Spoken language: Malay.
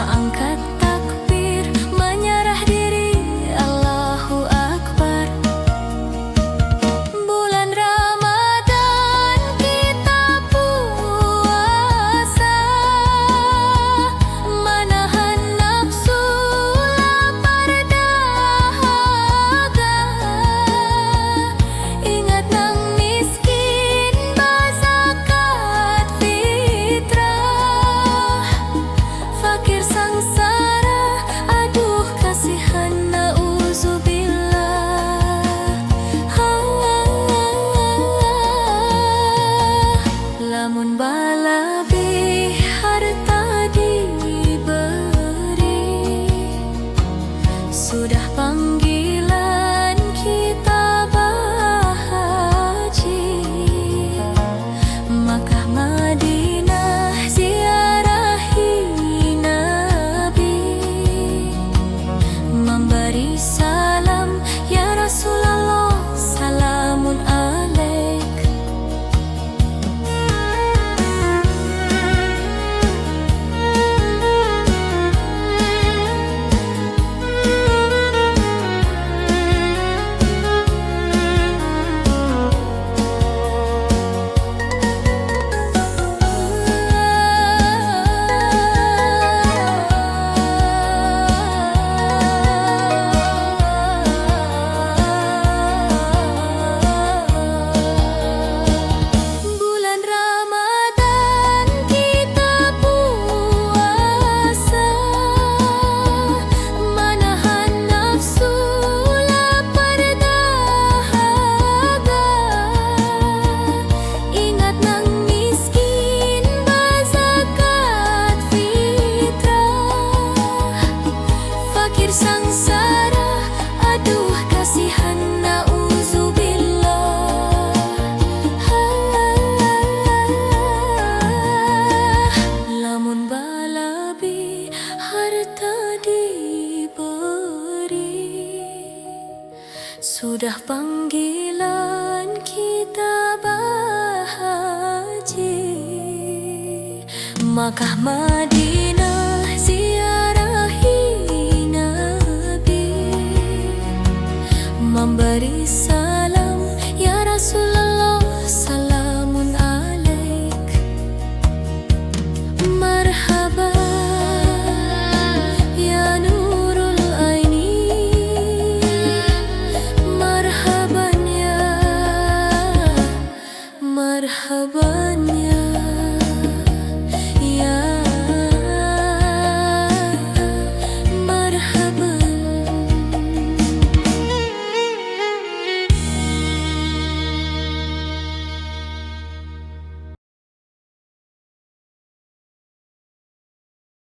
angkat takbir, menyerah diri, Allahu Akbar. Bulan Ramadan kita puasa, menahan nafsu lapar dahaga. Ingat nang miskin bazakat fitrah, fakir sangsara aduh kasihan nauzubillah. Lamun balabi harta diberi, sudah panggilan kita bahaji. Makkah Madinah ziarahi Nabi, memberi salam ya Rasulullah, salamun alaik. Bulan Ramadan kita puasa, menahan nafsu lapar dahaga. Ingat nang miskin bazakat fitrah, fakir sangsara aduh kasihan nauzubillah. Lamun balabi harta diberi, sudah panggilan kita bahaji. Makkah Madinah ziarahi Nabi, memberi